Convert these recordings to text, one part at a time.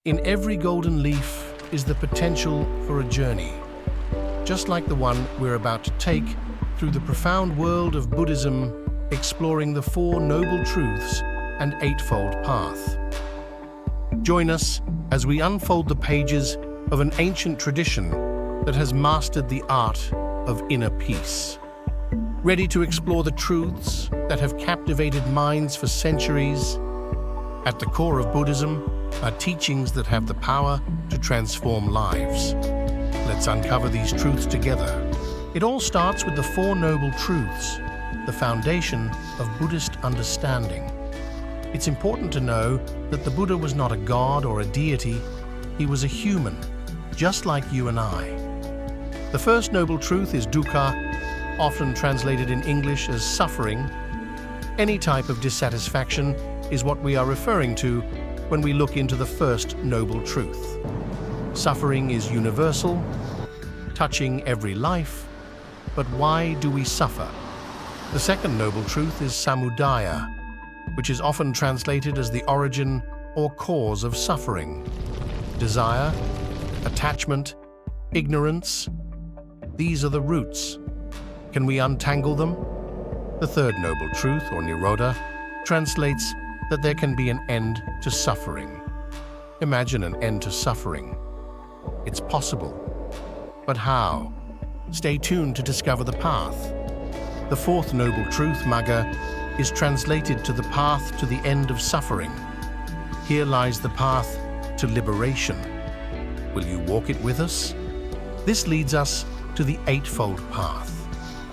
In every golden leaf is the potential for a journey, just like the one we're about to take through the profound world of Buddhism, exploring the Four Noble Truths and Eightfold Path. Join us as we unfold the pages of an ancient tradition that has mastered the art of inner peace. Ready to explore the truths that have captivated minds for centuries? At the core of Buddhism are teachings that have the power to transform lives. Let's uncover these truths together. It all starts with the Four Noble Truths, the foundation of Buddhist understanding. It's important to know that the Buddha was not a god or a deity. He was a human, just like you and I. The first noble truth is Dukkha, often translated in English as suffering. Any type of dissatisfaction is what we are referring to when we look into the first noble truth. Suffering is universal, touching every life, but why do we suffer? The second noble truth is Samudaya, which is often translated as the origin or cause of suffering. Desire, attachment, ignorance, these are the roots. Can we untangle them? The third noble truth, or Nirodha, translates that there can be an end to suffering. Imagine an end to suffering. It's possible. But how? Stay tuned to discover the path. The fourth noble truth, Magga, is translated to the path to the end of suffering. Here lies the path to liberation. Will you walk it with us? This leads us to the Eightfold Path,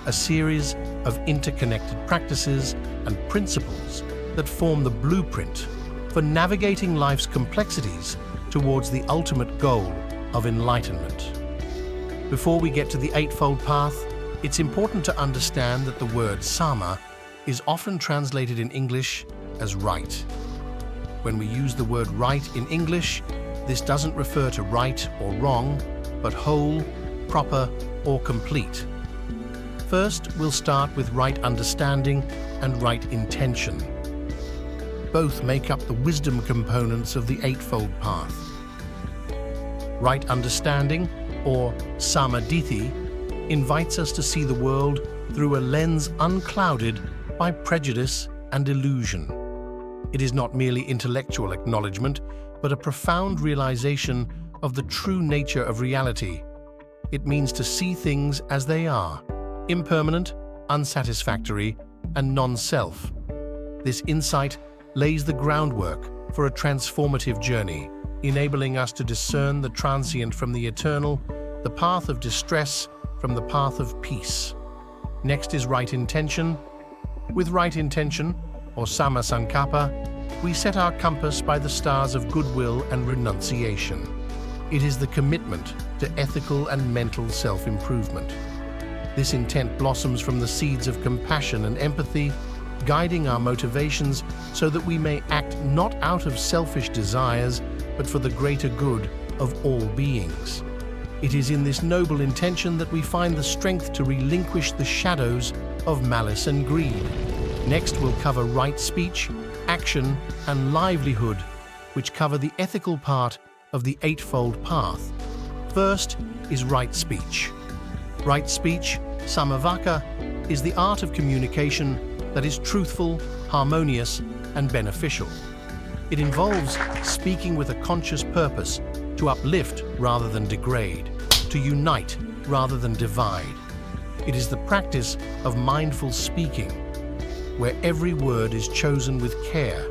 a series of interconnected practices and principles that form the blueprint for navigating life's complexities towards the ultimate goal of enlightenment. Before we get to the Eightfold Path, it's important to understand that the word sama is often translated in English as right. When we use the word right in English, this doesn't refer to right or wrong, but whole, proper, or complete. First, we'll start with right understanding and right intention. Both make up the wisdom components of the Eightfold Path. Right understanding, or samadhi, invites us to see the world through a lens unclouded by prejudice and illusion. It is not merely intellectual acknowledgement, but a profound realization of the true nature of reality. It means to see things as they are, impermanent, unsatisfactory, and non-self. This insight lays the groundwork for a transformative journey, enabling us to discern the transient from the eternal, the path of distress from the path of peace. Next is right intention. With right intention, or sama sankappa, we set our compass by the stars of goodwill and renunciation. It is the commitment to ethical and mental self-improvement. This intent blossoms from the seeds of compassion and empathy, guiding our motivations so that we may act not out of selfish desires, but for the greater good of all beings. It is in this noble intention that we find the strength to relinquish the shadows of malice and greed. Next, we'll cover right speech, action, and livelihood, which cover the ethical part of the Eightfold Path. First is right speech. Right speech, samavaka, is the art of communication that is truthful, harmonious, and beneficial. It involves speaking with a conscious purpose to uplift rather than degrade, to unite rather than divide. It is the practice of mindful speaking, where every word is chosen with care,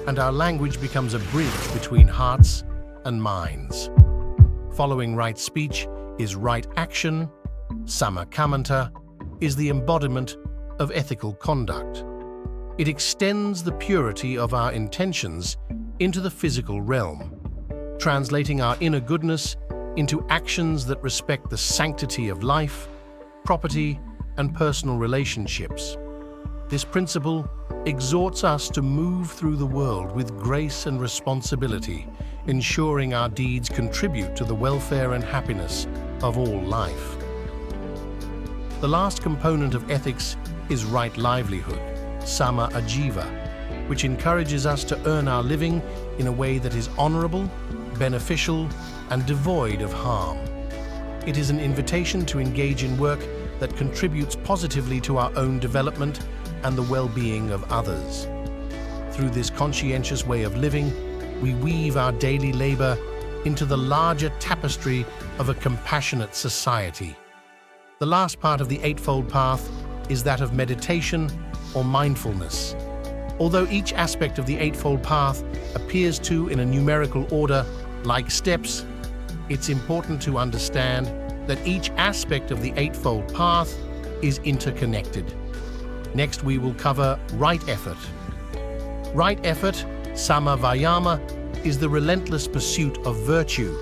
and our language becomes a bridge between hearts and minds. Following right speech is right action. Samakamanta is the embodiment of ethical conduct. It extends the purity of our intentions into the physical realm, translating our inner goodness into actions that respect the sanctity of life, property, and personal relationships. This principle exhorts us to move through the world with grace and responsibility, ensuring our deeds contribute to the welfare and happiness of all life. The last component of ethics is right livelihood, sama ajiva, which encourages us to earn our living in a way that is honorable, beneficial, and devoid of harm. It is an invitation to engage in work that contributes positively to our own development and the well-being of others. Through this conscientious way of living, we weave our daily labor into the larger tapestry of a compassionate society. The last part of the Eightfold Path is that of meditation or mindfulness. Although each aspect of the Eightfold Path appears to in a numerical order, like steps, it's important to understand that each aspect of the Eightfold Path is interconnected. Next, we will cover right effort. Right effort, samavayama, is the relentless pursuit of virtue.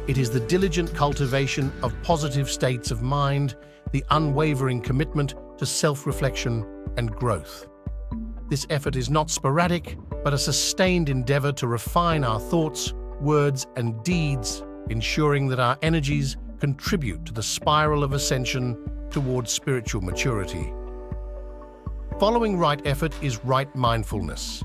It is the diligent cultivation of positive states of mind, the unwavering commitment to self-reflection and growth. This effort is not sporadic, but a sustained endeavor to refine our thoughts, words, and deeds, ensuring that our energies contribute to the spiral of ascension towards spiritual maturity. Following right effort is right mindfulness.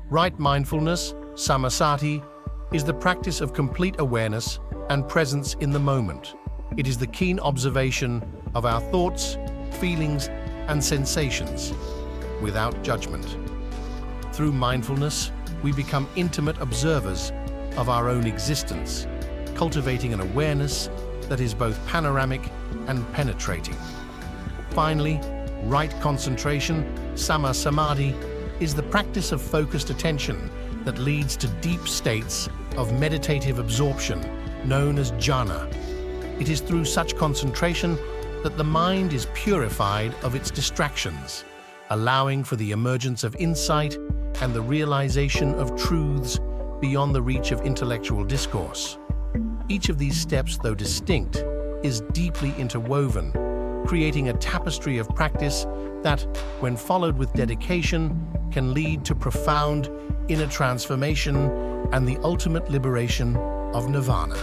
Right mindfulness, samasati, is the practice of complete awareness and presence in the moment. It is the keen observation of our thoughts, feelings, and sensations, without judgment. Through mindfulness, we become intimate observers of our own existence, cultivating an awareness that is both panoramic and penetrating. Finally, right concentration, sama-samadhi, is the practice of focused attention that leads to deep states of meditative absorption, known as jhana. It is through such concentration that the mind is purified of its distractions, allowing for the emergence of insight and the realization of truths beyond the reach of intellectual discourse. Each of these steps, though distinct, is deeply interwoven, creating a tapestry of practice that, when followed with dedication, can lead to profound inner transformation and the ultimate liberation of nirvana.